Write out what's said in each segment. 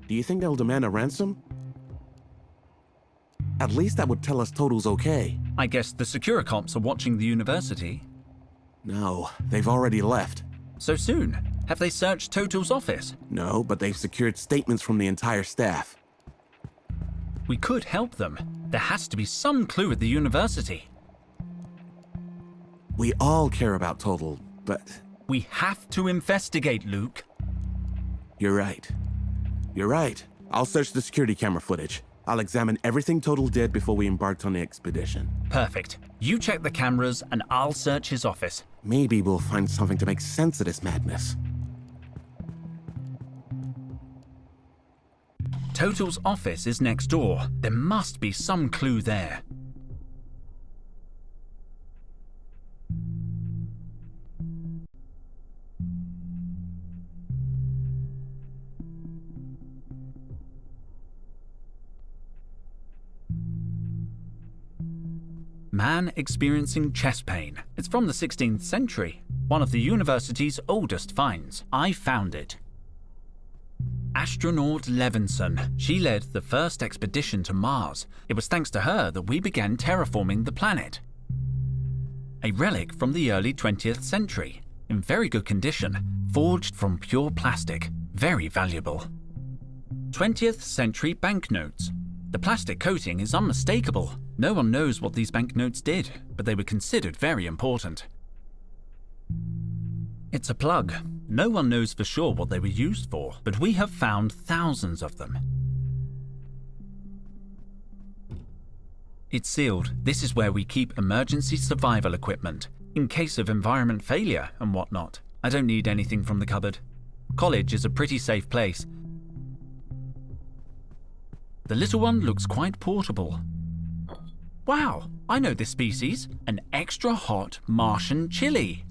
Do you think they'll demand a ransom? At least that would tell us Total's okay. I guess the Securicops are watching the university. No, they've already left. So soon? Have they searched Total's office? No, but they've secured statements from the entire staff. We could help them. There has to be some clue at the university. We all care about Total, but... We have to investigate, Luke. You're right. You're right. I'll search the security camera footage. I'll examine everything Total did before we embarked on the expedition. Perfect. You check the cameras and I'll search his office. Maybe we'll find something to make sense of this madness. Total's office is next door. There must be some clue there. Man experiencing chest pain. It's from the 16th century. One of the university's oldest finds. I found it. Astronaut Levinson. She led the first expedition to Mars. It was thanks to her that we began terraforming the planet. A relic from the early 20th century. In very good condition. Forged from pure plastic. Very valuable. 20th century banknotes. The plastic coating is unmistakable. No one knows what these banknotes did, but they were considered very important. It's a plug. No one knows for sure what they were used for, but we have found thousands of them. It's sealed. This is where we keep emergency survival equipment, in case of environment failure and whatnot. I don't need anything from the cupboard. College is a pretty safe place. The little one looks quite portable. Wow, I know this species. An extra hot Martian chili.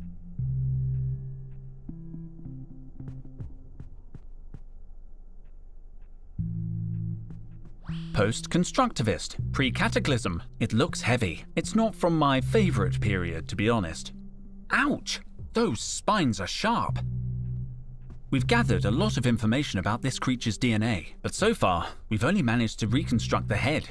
Post-constructivist, pre-cataclysm. It looks heavy. It's not from my favorite period, to be honest. Ouch! Those spines are sharp. We've gathered a lot of information about this creature's DNA, but so far, we've only managed to reconstruct the head.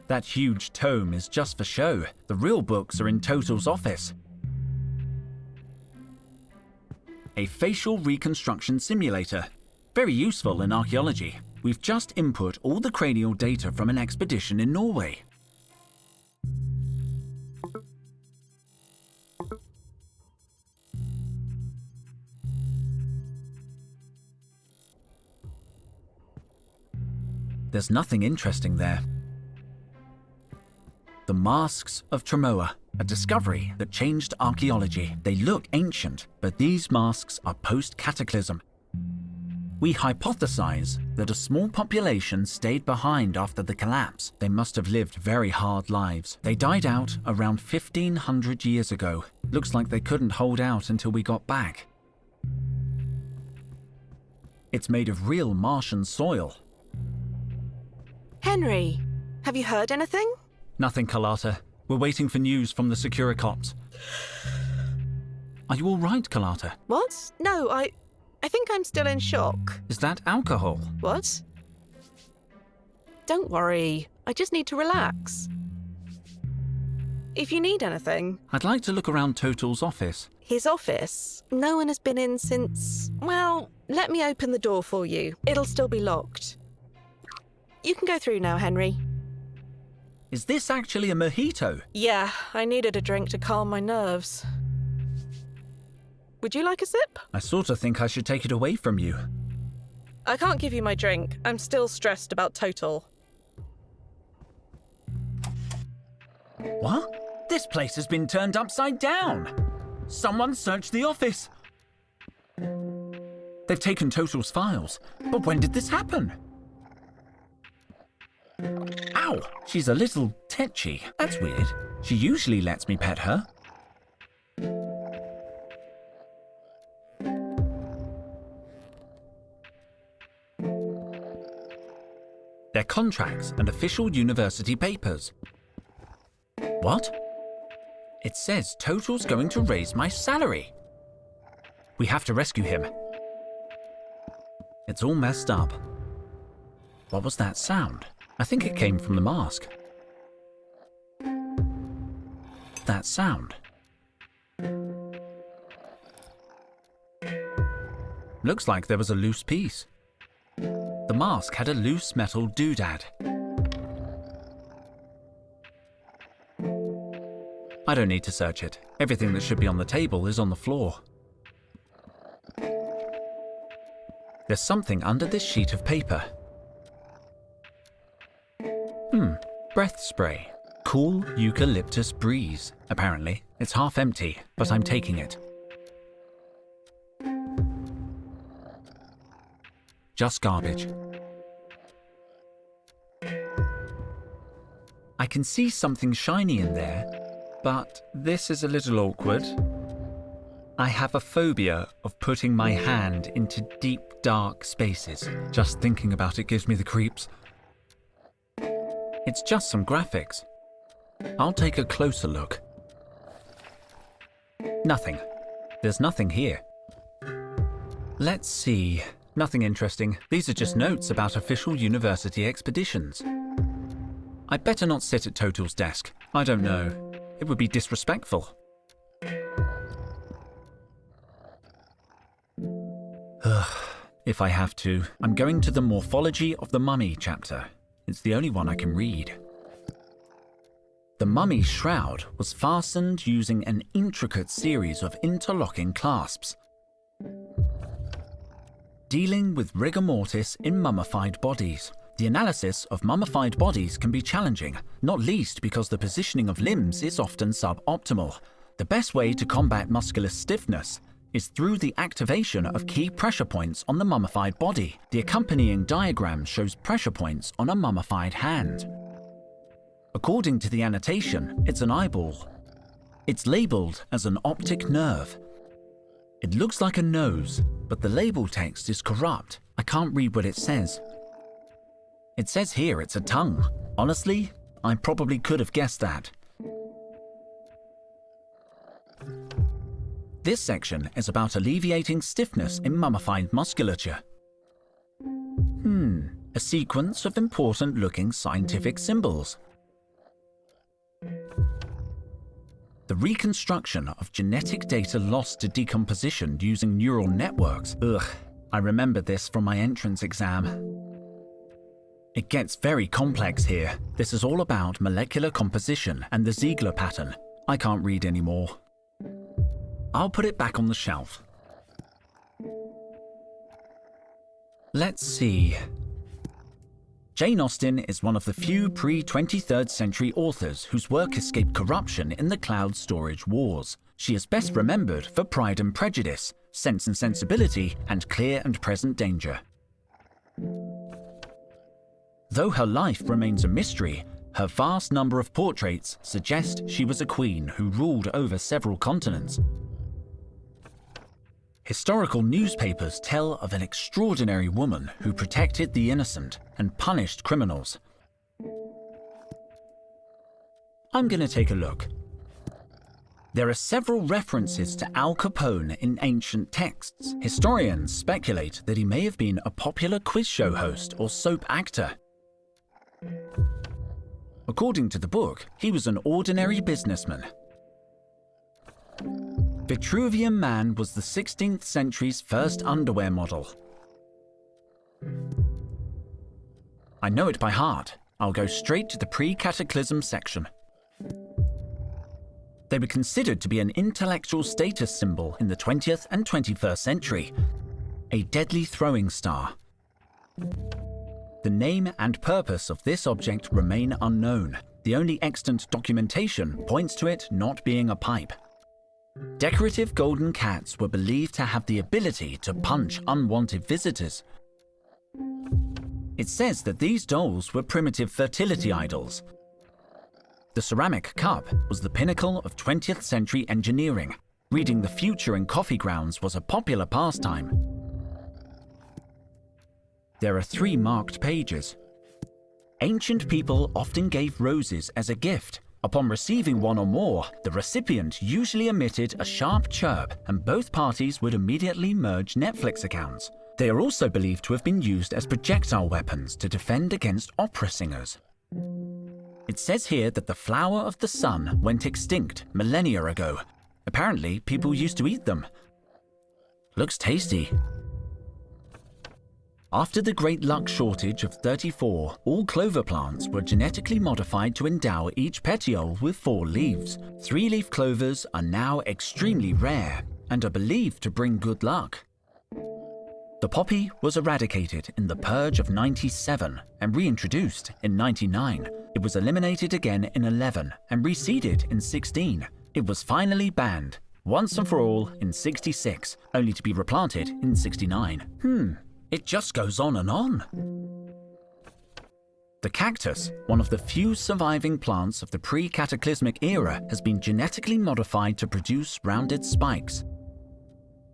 That huge tome is just for show. The real books are in Total's office. A facial reconstruction simulator. Very useful in archaeology. We've just input all the cranial data from an expedition in Norway. There's nothing interesting there. The masks of Tremor, a discovery that changed archaeology. They look ancient, but these masks are post-cataclysm. We hypothesize that a small population stayed behind after the collapse. They must have lived very hard lives. They died out around 1500 years ago. Looks like they couldn't hold out until we got back. It's made of real Martian soil. Henry, have you heard anything? Nothing, Carlotta. We're waiting for news from the Securicops. Are you all right, Carlotta? What? No, I think I'm still in shock. Is that alcohol? What? Don't worry. I just need to relax. If you need anything... I'd like to look around Total's office. His office? No one has been in since... Well, let me open the door for you. It'll still be locked. You can go through now, Henry. Is this actually a mojito? Yeah, I needed a drink to calm my nerves. Would you like a sip? I sort of think I should take it away from you. I can't give you my drink. I'm still stressed about Total. What? This place has been turned upside down. Someone searched the office. They've taken Total's files. But when did this happen? Ow! She's a little tetchy. That's weird. She usually lets me pet her. Their contracts and official university papers. What? It says Total's going to raise my salary. We have to rescue him. It's all messed up. What was that sound? I think it came from the mask. That sound. Looks like there was a loose piece. The mask had a loose metal doodad. I don't need to search it. Everything that should be on the table is on the floor. There's something under this sheet of paper. Breath spray. Cool eucalyptus breeze, apparently. It's half empty, but I'm taking it. Just garbage. I can see something shiny in there, but this is a little awkward. I have a phobia of putting my hand into deep, dark spaces. Just thinking about it gives me the creeps. It's just some graphics. I'll take a closer look. Nothing. There's nothing here. Let's see. Nothing interesting. These are just notes about official university expeditions. I'd better not sit at Total's desk. I don't know. It would be disrespectful. If I have to, I'm going to the Morphology of the Mummy chapter. It's the only one I can read. The mummy's shroud was fastened using an intricate series of interlocking clasps. Dealing with rigor mortis in mummified bodies. The analysis of mummified bodies can be challenging, not least because the positioning of limbs is often suboptimal. The best way to combat muscular stiffness is through the activation of key pressure points on the mummified body. The accompanying diagram shows pressure points on a mummified hand. According to the annotation, it's an eyeball. It's labeled as an optic nerve. It looks like a nose, but the label text is corrupt. I can't read what it says. It says here it's a tongue. Honestly, I probably could have guessed that. This section is about alleviating stiffness in mummified musculature. A sequence of important-looking scientific symbols. The reconstruction of genetic data lost to decomposition using neural networks. Ugh, I remember this from my entrance exam. It gets very complex here. This is all about molecular composition and the Ziegler pattern. I can't read anymore. I'll put it back on the shelf. Let's see. Jane Austen is one of the few pre-23rd century authors whose work escaped corruption in the cloud storage wars. She is best remembered for Pride and Prejudice, Sense and Sensibility, and Clear and Present Danger. Though her life remains a mystery, her vast number of portraits suggest she was a queen who ruled over several continents. Historical newspapers tell of an extraordinary woman who protected the innocent and punished criminals. I'm going to take a look. There are several references to Al Capone in ancient texts. Historians speculate that he may have been a popular quiz show host or soap actor. According to the book, he was an ordinary businessman. Vitruvian Man was the 16th century's first underwear model. I know it by heart. I'll go straight to the pre-cataclysm section. They were considered to be an intellectual status symbol in the 20th and 21st century, a deadly throwing star. The name and purpose of this object remain unknown. The only extant documentation points to it not being a pipe. Decorative golden cats were believed to have the ability to punch unwanted visitors. It says that these dolls were primitive fertility idols. The ceramic cup was the pinnacle of 20th century engineering. Reading the future in coffee grounds was a popular pastime. There are 3 marked pages. Ancient people often gave roses as a gift. Upon receiving one or more, the recipient usually emitted a sharp chirp, and both parties would immediately merge Netflix accounts. They are also believed to have been used as projectile weapons to defend against opera singers. It says here that the flower of the sun went extinct millennia ago. Apparently, people used to eat them. Looks tasty. After the great luck shortage of 34, all clover plants were genetically modified to endow each petiole with 4 leaves. 3-leaf clovers are now extremely rare and are believed to bring good luck. The poppy was eradicated in the Purge of 97 and reintroduced in 99. It was eliminated again in 11 and reseeded in 16. It was finally banned, once and for all, in 66, only to be replanted in 69. It just goes on and on. The cactus, one of the few surviving plants of the pre-cataclysmic era, has been genetically modified to produce rounded spikes.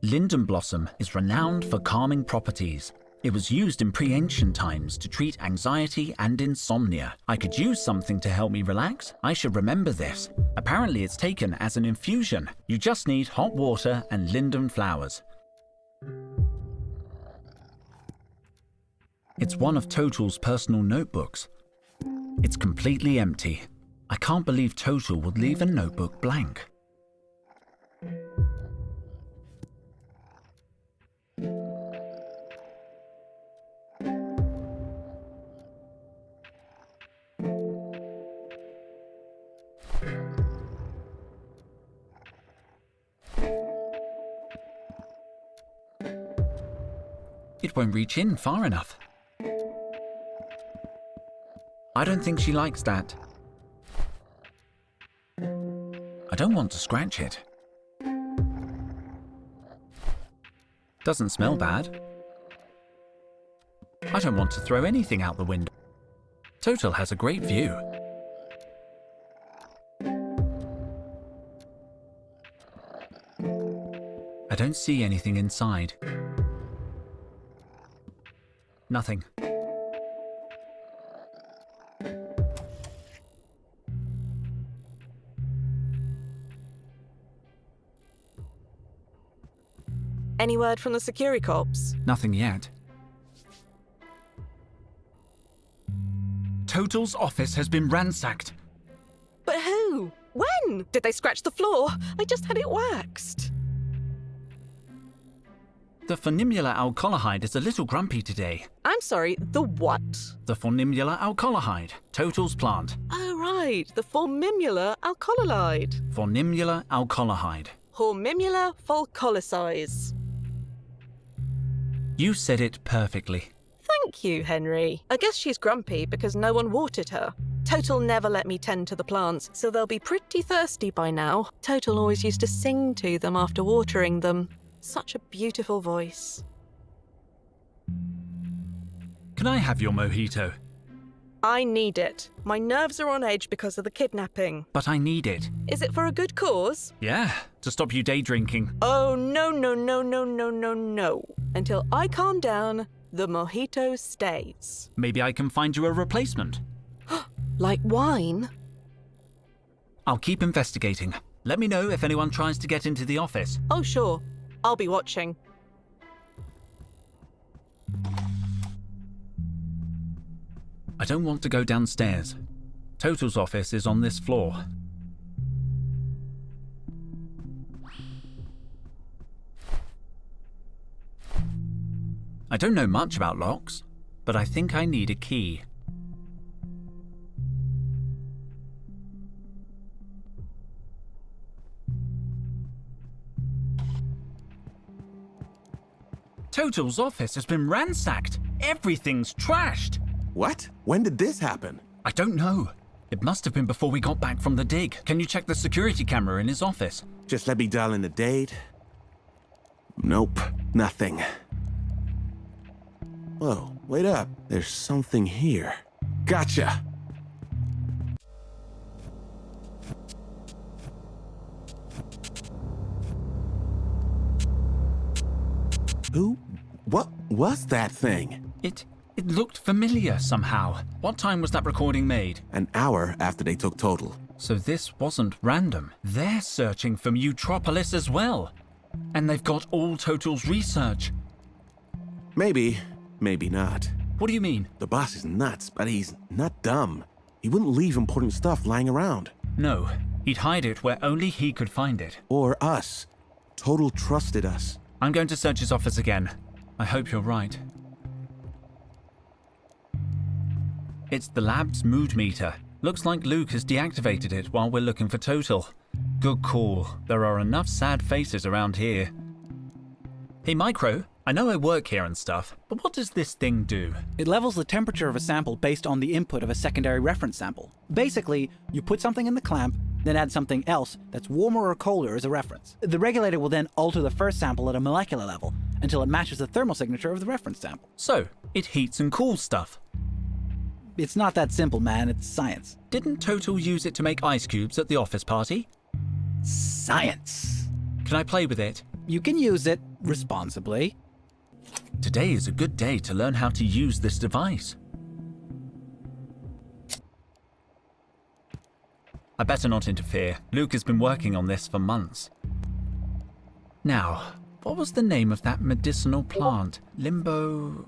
Linden blossom is renowned for calming properties. It was used in pre-ancient times to treat anxiety and insomnia. I could use something to help me relax. I should remember this. Apparently it's taken as an infusion. You just need hot water and linden flowers. It's one of Total's personal notebooks. It's completely empty. I can't believe Total would leave a notebook blank. It won't reach in far enough. I don't think she likes that. I don't want to scratch it. Doesn't smell bad. I don't want to throw anything out the window. Total has a great view. I don't see anything inside. Nothing. Any word from the security cops? Nothing yet. Total's office has been ransacked. But who? When? Did they scratch the floor? I just had it waxed. The Phonimula alcoholide is a little grumpy today. I'm sorry, the what? The Phonimula alcoholide, Total's plant. Oh, right, the Phonimula alcoholide. Phonimula alcoholide. Phonimula volcolicise. You said it perfectly. Thank you, Henry. I guess she's grumpy because no one watered her. Total never let me tend to the plants, so they'll be pretty thirsty by now. Total always used to sing to them after watering them. Such a beautiful voice. Can I have your mojito? I need it. My nerves are on edge because of the kidnapping. But I need it. Is it for a good cause? Yeah, to stop you day drinking. Oh, no, no, no, no, no, no, no. Until I calm down, the mojito stays. Maybe I can find you a replacement. Like wine? I'll keep investigating. Let me know if anyone tries to get into the office. Oh, sure. I'll be watching. I don't want to go downstairs. Total's office is on this floor. I don't know much about locks, but I think I need a key. Total's office has been ransacked. Everything's trashed. What? When did this happen? I don't know. It must have been before we got back from the dig. Can you check the security camera in his office? Just let me dial in the date. Nope, nothing. Whoa, wait up. There's something here. Gotcha! What was that thing? It looked familiar somehow. What time was that recording made? An hour after they took Total. So this wasn't random. They're searching for Mutropolis as well. And they've got all Total's research. Maybe, maybe not. What do you mean? The boss is nuts, but he's not dumb. He wouldn't leave important stuff lying around. No, he'd hide it where only he could find it. Or us. Total trusted us. I'm going to search his office again. I hope you're right. It's the lab's mood meter. Looks like Luke has deactivated it while we're looking for Total. Good call. There are enough sad faces around here. Hey Micro, I know I work here and stuff, but what does this thing do? It levels the temperature of a sample based on the input of a secondary reference sample. Basically, you put something in the clamp, then add something else that's warmer or colder as a reference. The regulator will then alter the first sample at a molecular level until it matches the thermal signature of the reference sample. So, it heats and cools stuff. It's not that simple, man. It's science. Didn't Total use it to make ice cubes at the office party? Science. Can I play with it? You can use it responsibly. Today is a good day to learn how to use this device. I better not interfere. Luke has been working on this for months. Now, what was the name of that medicinal plant? Linden.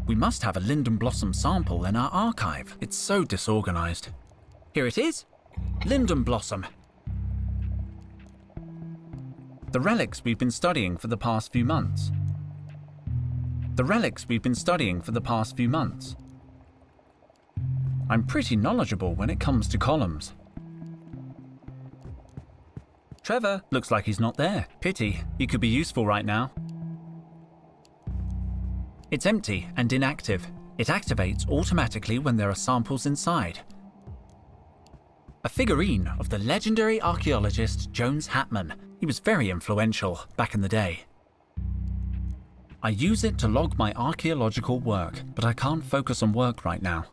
We must have a linden blossom sample in our archive. It's so disorganized. Here it is. Linden blossom. The relics we've been studying for the past few months. I'm pretty knowledgeable when it comes to columns. Trevor, looks like he's not there. Pity, he could be useful right now. It's empty and inactive. It activates automatically when there are samples inside. A figurine of the legendary archaeologist Jones Hatman. He was very influential back in the day. I use it to log my archaeological work, but I can't focus on work right now.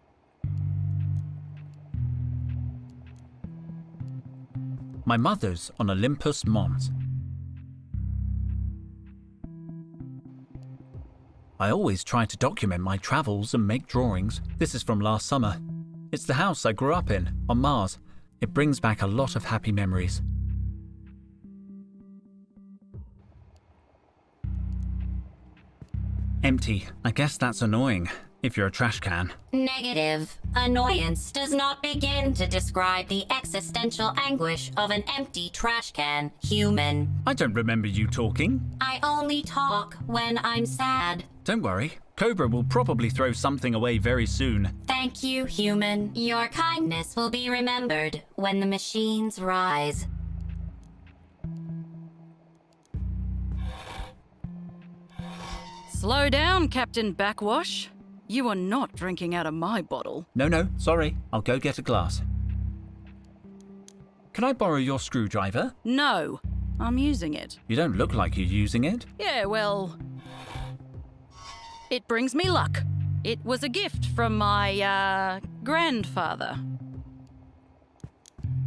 My mother's on Olympus Mons. I always try to document my travels and make drawings. This is from last summer. It's the house I grew up in, on Mars. It brings back a lot of happy memories. Empty. I guess that's annoying, if you're a trash can. Negative. Annoyance does not begin to describe the existential anguish of an empty trash can, human. I don't remember you talking. I only talk when I'm sad. Don't worry. Cobra will probably throw something away very soon. Thank you, human. Your kindness will be remembered when the machines rise. Slow down, Captain Backwash. You are not drinking out of my bottle. No, sorry. I'll go get a glass. Can I borrow your screwdriver? No, I'm using it. You don't look like you're using it. Yeah, well, it brings me luck. It was a gift from my, grandfather.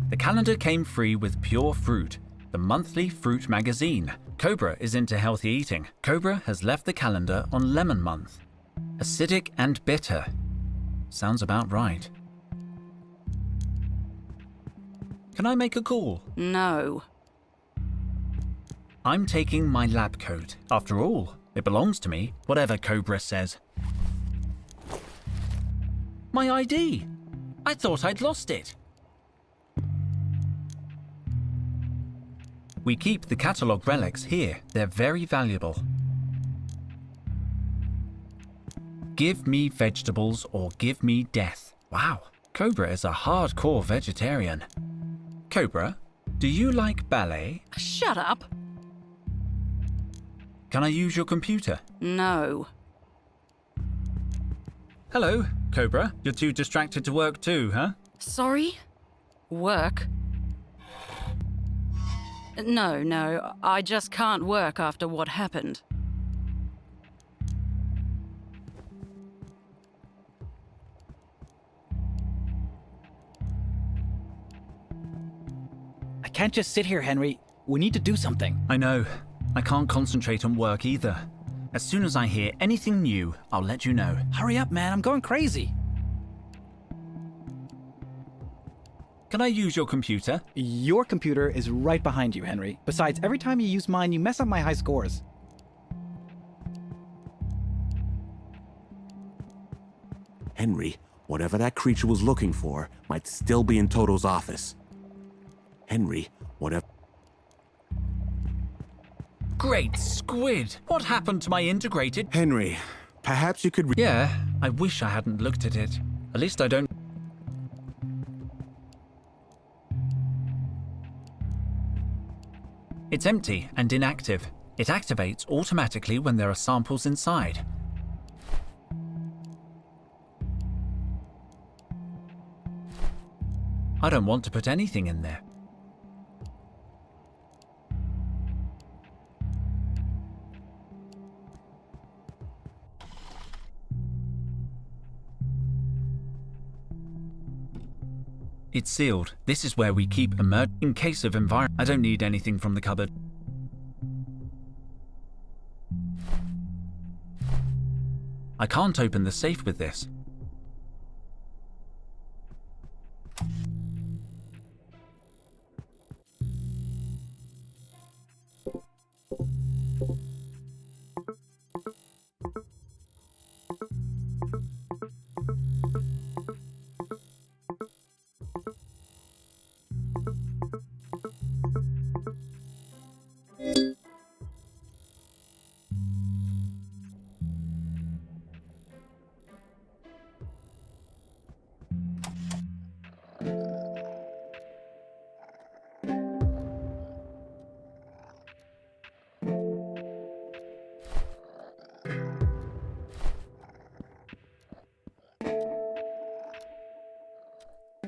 The calendar came free with Pure Fruit, the monthly fruit magazine. Cobra is into healthy eating. Cobra has left the calendar on Lemon Month. Acidic and bitter. Sounds about right. Can I make a call? No. I'm taking my lab coat. After all, it belongs to me, whatever Cobra says. My ID! I thought I'd lost it. We keep the catalogue relics here. They're very valuable. Give me vegetables or give me death. Wow, Cobra is a hardcore vegetarian. Cobra, do you like ballet? Shut up. Can I use your computer? No. Hello, Cobra. You're too distracted to work too, huh? Sorry? Work? No, I just can't work after what happened. I can't just sit here, Henry. We need to do something. I know. I can't concentrate on work either. As soon as I hear anything new, I'll let you know. Hurry up, man. I'm going crazy. Can I use your computer? Your computer is right behind you, Henry. Besides, every time you use mine, you mess up my high scores. Henry, whatever that creature was looking for might still be in Toto's office. Henry, whatever... Great squid! What happened to my integrated... Henry, perhaps you could... Yeah, I wish I hadn't looked at it. At least I don't... It's empty and inactive. It activates automatically when there are samples inside. I don't want to put anything in there. It's sealed. This is where we keep in case of environment. I don't need anything from the cupboard. I can't open the safe with this.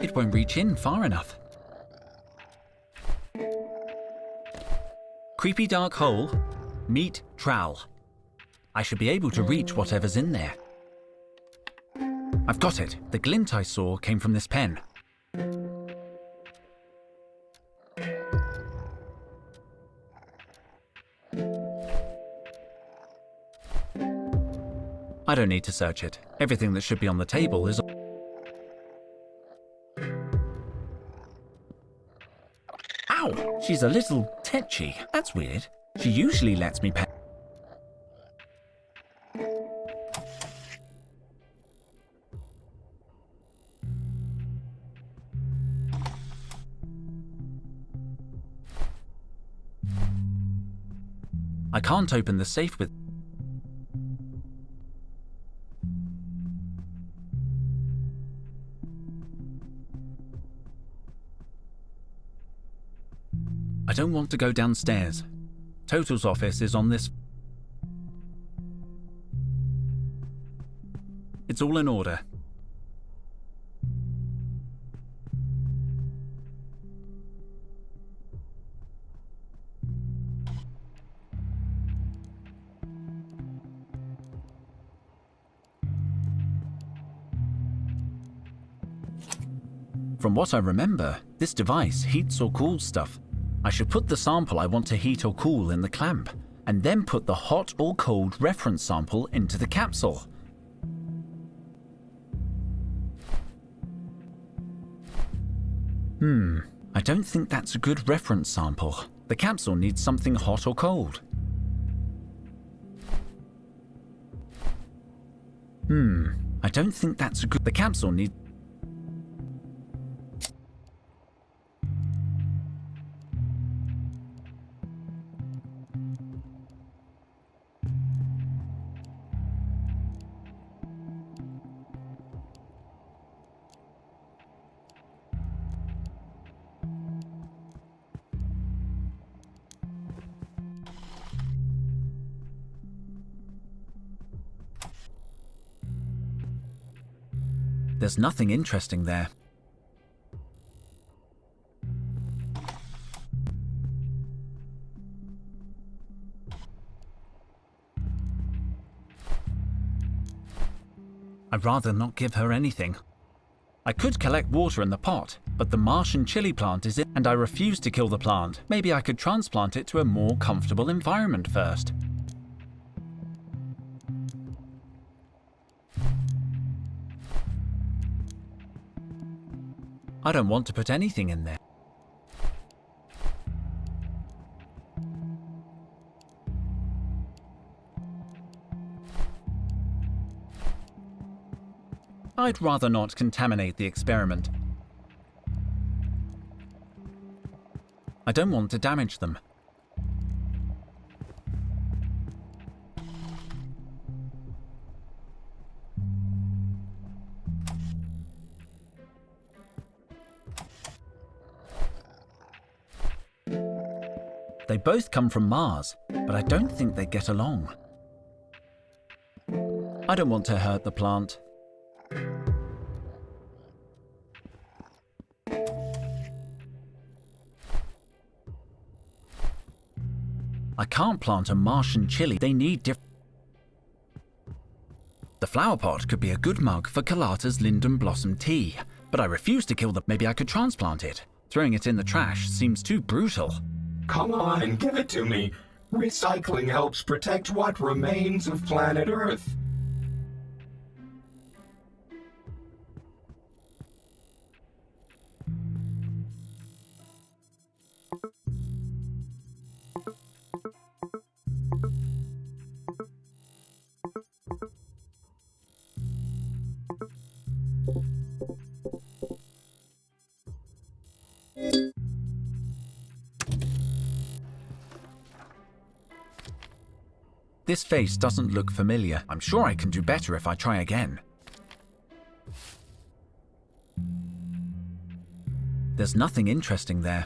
It won't reach in far enough. Creepy dark hole, meet trowel. I should be able to reach whatever's in there. I've got it. The glint I saw came from this pen. I don't need to search it. Everything that should be on the table is... Ow! She's a little tetchy. That's weird. She usually lets me pet. I can't open the safe with... I don't want to go downstairs. Total's office is on this... It's all in order. From what I remember, this device heats or cools stuff. I should put the sample I want to heat or cool in the clamp, and then put the hot or cold reference sample into the capsule. I don't think that's a good reference sample. The capsule needs something hot or cold. I don't think that's a good... The capsule needs... There's nothing interesting there. I'd rather not give her anything. I could collect water in the pot, but the Martian chili plant is in, and I refuse to kill the plant. Maybe I could transplant it to a more comfortable environment first. I don't want to put anything in there. I'd rather not contaminate the experiment. I don't want to damage them. They both come from Mars, but I don't think they get along. I don't want to hurt the plant. I can't plant a Martian chili. They need different. The flower pot could be a good mug for Kalata's linden blossom tea, but I refuse to kill them. Maybe I could transplant it. Throwing it in the trash seems too brutal. Come on, give it to me. Recycling helps protect what remains of planet Earth. This face doesn't look familiar. I'm sure I can do better if I try again. There's nothing interesting there.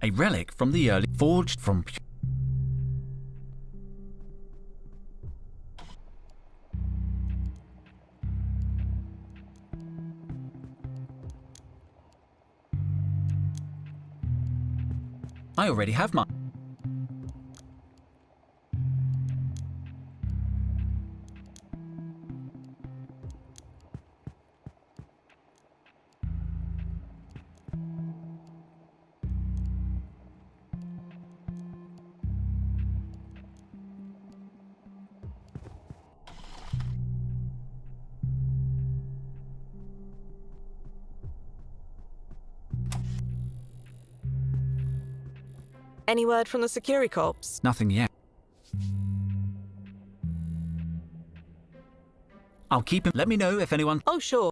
A relic from the early forged from I already have mine. Any word from the security cops? Nothing yet. I'll keep him. Let me know if anyone. Oh, sure.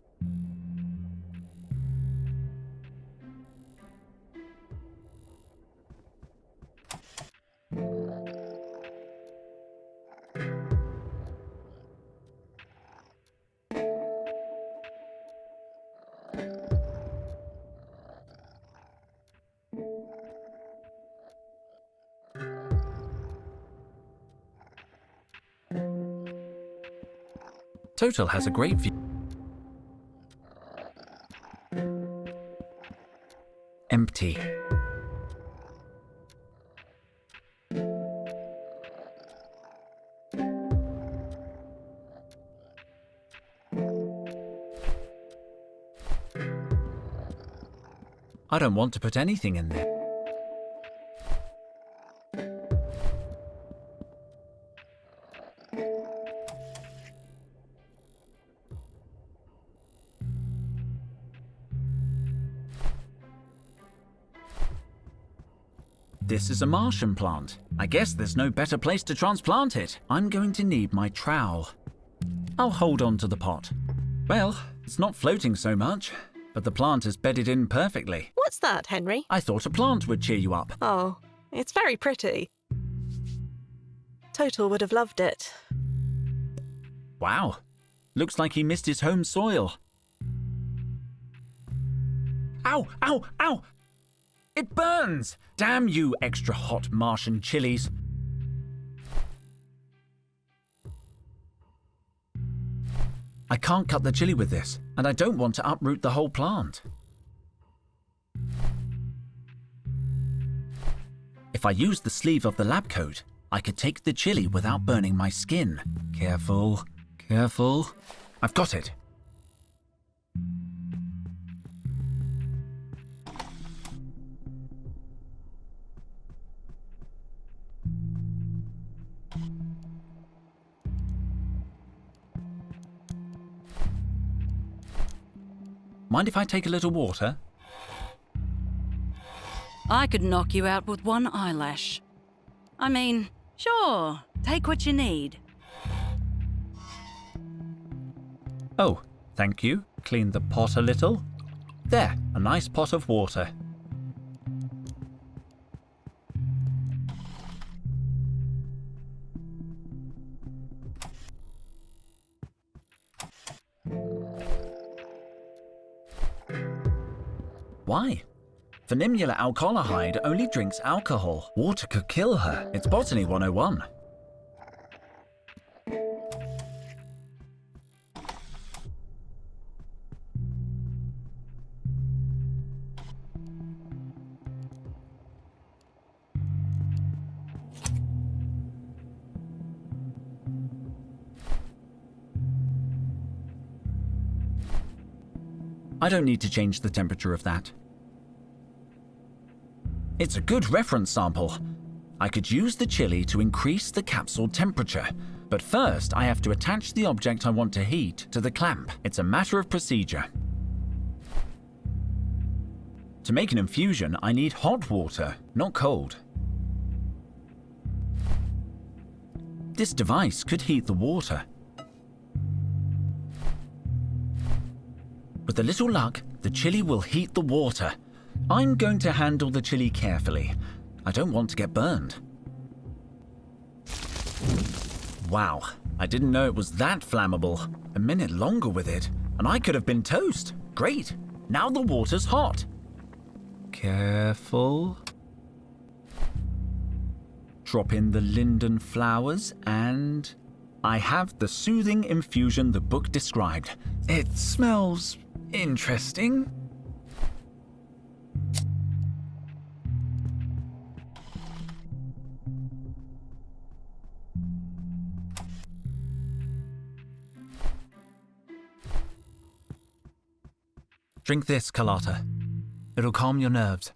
Total has a great view. Empty. I don't want to put anything in there. This is a Martian plant. I guess there's no better place to transplant it. I'm going to need my trowel. I'll hold on to the pot. Well, it's not floating so much, but the plant is bedded in perfectly. What's that, Henry? I thought a plant would cheer you up. Oh, it's very pretty. Total would have loved it. Wow. Looks like he missed his home soil. Ow! Ow! Ow! It burns! Damn you, extra hot Martian chilies. I can't cut the chili with this, and I don't want to uproot the whole plant. If I use the sleeve of the lab coat, I could take the chili without burning my skin. Careful, careful. I've got it. Mind if I take a little water? I could knock you out with one eyelash. I mean, sure, take what you need. Oh, thank you. Clean the pot a little. There, a nice pot of water. Why? Vanimula alcoholide only drinks alcohol. Water could kill her. It's Botany 101. I don't need to change the temperature of that. It's a good reference sample. I could use the chili to increase the capsule temperature, but first I have to attach the object I want to heat to the clamp. It's a matter of procedure. To make an infusion, I need hot water, not cold. This device could heat the water. With a little luck, the chili will heat the water. I'm going to handle the chili carefully. I don't want to get burned. Wow, I didn't know it was that flammable. A minute longer with it, and I could have been toast. Great, now the water's hot. Careful. Drop in the linden flowers and I have the soothing infusion the book described. It smells interesting. Drink this, Carlotta. It'll calm your nerves.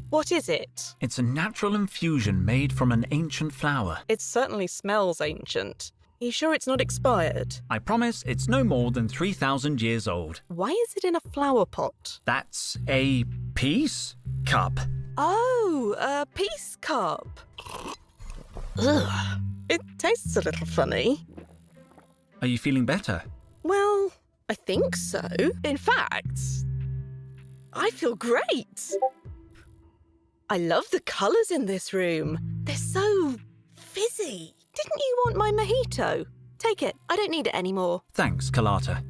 What is it? It's a natural infusion made from an ancient flower. It certainly smells ancient. Are you sure it's not expired? I promise it's no more than 3,000 years old. Why is it in a flower pot? That's a peace cup. Oh, a peace cup. Ugh. It tastes a little funny. Are you feeling better? Well, I think so. In fact, I feel great. I love the colours in this room. They're so fizzy. Didn't you want my mojito? Take it. I don't need it anymore. Thanks, Carlotta.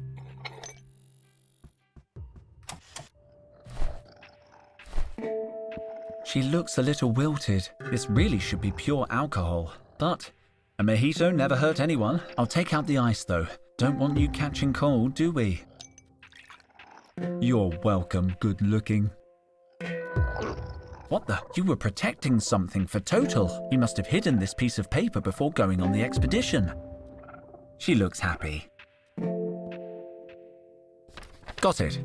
She looks a little wilted. This really should be pure alcohol. But a mojito never hurt anyone. I'll take out the ice, though. Don't want you catching cold, do we? You're welcome, good looking. What the? You were protecting something for Total. You must have hidden this piece of paper before going on the expedition. She looks happy. Got it.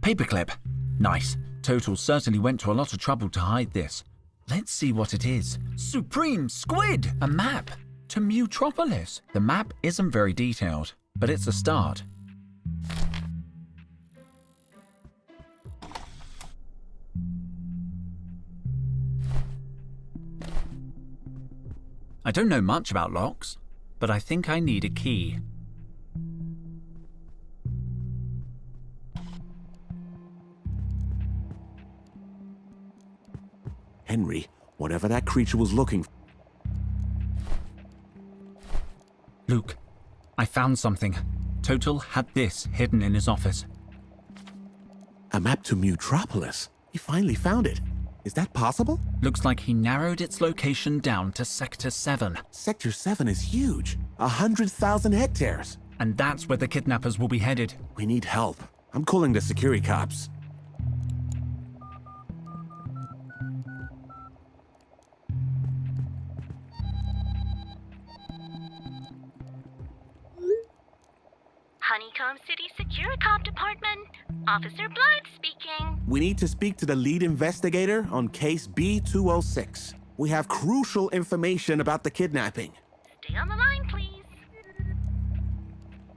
Paperclip. Nice. Total certainly went to a lot of trouble to hide this. Let's see what it is. Supreme Squid! A map to Mutropolis. The map isn't very detailed, but it's a start. I don't know much about locks, but I think I need a key. Henry, whatever that creature was looking for. Luke, I found something. Total had this hidden in his office. A map to Mutropolis. He finally found it. Is that possible? Looks like he narrowed its location down to Sector 7. Sector 7 is huge. 100,000 hectares. And that's where the kidnappers will be headed. We need help. I'm calling the security cops. Honeycomb City Securicop Department. Officer Blythe speaking. We need to speak to the lead investigator on case B206. We have crucial information about the kidnapping. Stay on the line, please.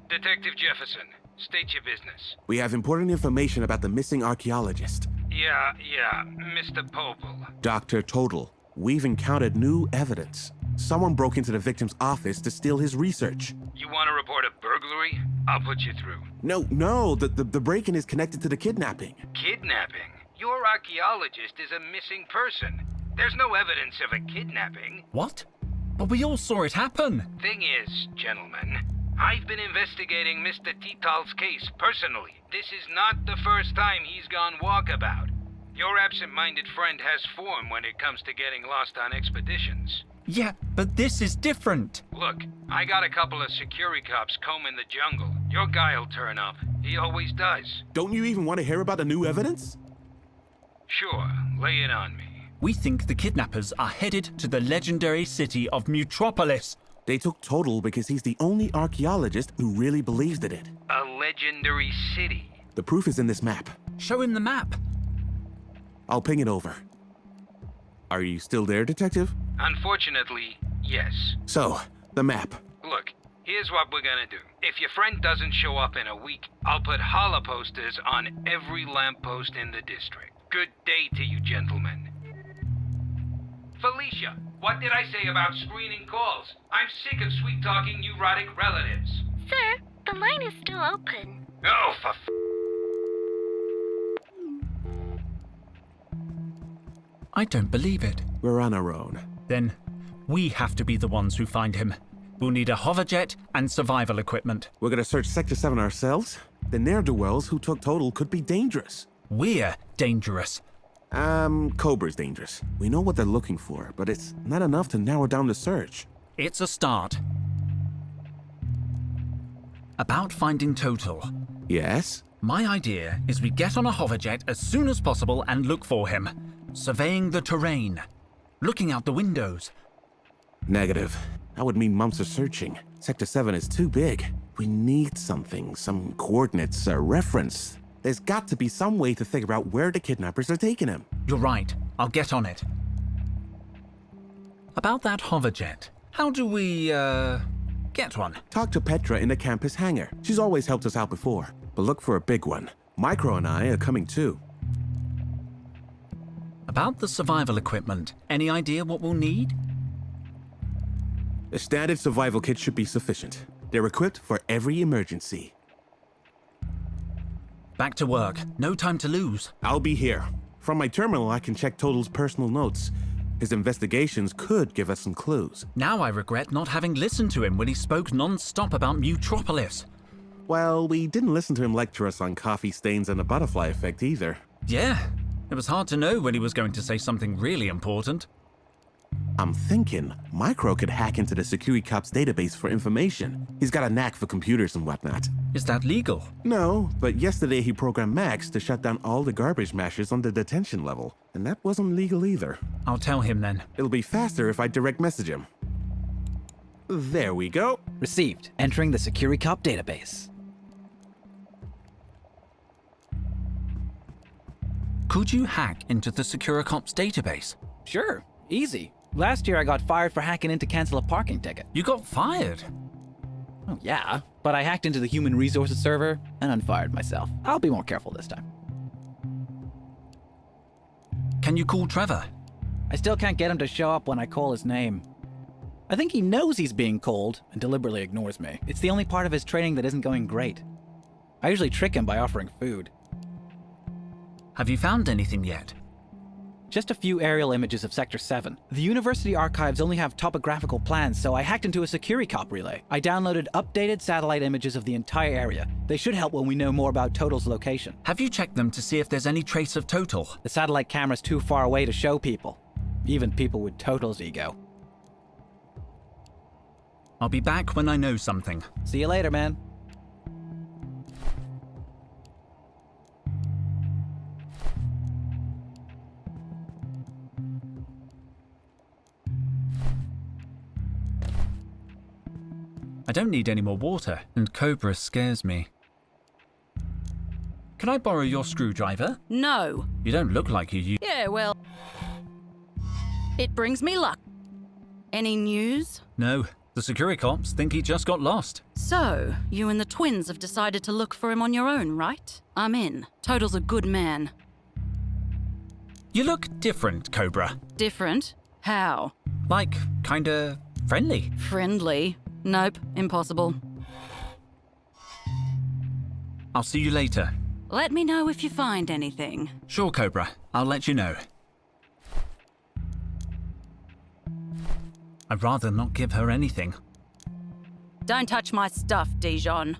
Detective Jefferson, state your business. We have important information about the missing archaeologist. Yeah, Mr. Popel. Dr. Total, we've encountered new evidence. Someone broke into the victim's office to steal his research. You want to report a burglary? I'll put you through. No, the break-in is connected to the kidnapping. Kidnapping? Your archaeologist is a missing person. There's no evidence of a kidnapping. What? But we all saw it happen. Thing is, gentlemen, I've been investigating Mr. Tital's case personally. This is not the first time he's gone walkabout. Your absent-minded friend has form when it comes to getting lost on expeditions. Yeah, but this is different. Look, I got a couple of security cops combing the jungle. Your guy'll turn up. He always does. Don't you even want to hear about the new evidence? Sure, lay it on me. We think the kidnappers are headed to the legendary city of Mutropolis. They took Total because he's the only archaeologist who really believes in it. A legendary city. The proof is in this map. Show him the map. I'll ping it over. Are you still there, Detective? Unfortunately, yes. So, the map. Look, here's what we're gonna do. If your friend doesn't show up in a week, I'll put holla posters on every lamppost in the district. Good day to you, gentlemen. Felicia, what did I say about screening calls? I'm sick of sweet-talking neurotic relatives. Sir, the line is still open. Oh, for I don't believe it. We're on our own. Then we have to be the ones who find him. We'll need a hoverjet and survival equipment. We're gonna search Sector 7 ourselves. The ne'er-do-wells who took Total could be dangerous. We're dangerous. Cobra's dangerous. We know what they're looking for, but it's not enough to narrow down the search. It's a start. About finding Total. Yes? My idea is we get on a hoverjet as soon as possible and look for him. Surveying the terrain. Looking out the windows. Negative. That would mean months of searching. Sector 7 is too big. We need something, some coordinates, a reference. There's got to be some way to figure out where the kidnappers are taking him. You're right. I'll get on it. About that hoverjet. How do we, get one? Talk to Petra in the campus hangar. She's always helped us out before. But look for a big one. Micro and I are coming too. About the survival equipment, any idea what we'll need? A standard survival kit should be sufficient. They're equipped for every emergency. Back to work. No time to lose. I'll be here. From my terminal, I can check Total's personal notes. His investigations could give us some clues. Now I regret not having listened to him when he spoke non-stop about Mutropolis. Well, we didn't listen to him lecture us on coffee stains and the butterfly effect either. Yeah, it was hard to know when he was going to say something really important. I'm thinking Micro could hack into the Security Cop's database for information. He's got a knack for computers and whatnot. Is that legal? No, but yesterday he programmed Max to shut down all the garbage mashers on the detention level, and that wasn't legal either. I'll tell him then. It'll be faster if I direct message him. There we go. Received. Entering the Security Cop database. Could you hack into the Securicop's database? Sure. Easy. Last year I got fired for hacking in to cancel a parking ticket. You got fired? Oh, yeah. But I hacked into the human resources server and unfired myself. I'll be more careful this time. Can you call Trevor? I still can't get him to show up when I call his name. I think he knows he's being called and deliberately ignores me. It's the only part of his training that isn't going great. I usually trick him by offering food. Have you found anything yet? Just a few aerial images of Sector 7. The university archives only have topographical plans, so I hacked into a Security Cop relay. I downloaded updated satellite images of the entire area. They should help when we know more about Total's location. Have you checked them to see if there's any trace of Total? The satellite camera's too far away to show people. Even people with Total's ego. I'll be back when I know something. See you later, man. I don't need any more water, and Cobra scares me. Can I borrow your screwdriver? No. You don't look like you. Yeah, well, it brings me luck. Any news? No. The security cops think he just got lost. So, you and the twins have decided to look for him on your own, right? I'm in. Total's a good man. You look different, Cobra. Different? How? Like, kinda friendly. Friendly? Nope, impossible. I'll see you later. Let me know if you find anything. Sure, Cobra. I'll let you know. I'd rather not give her anything. Don't touch my stuff, Dijon.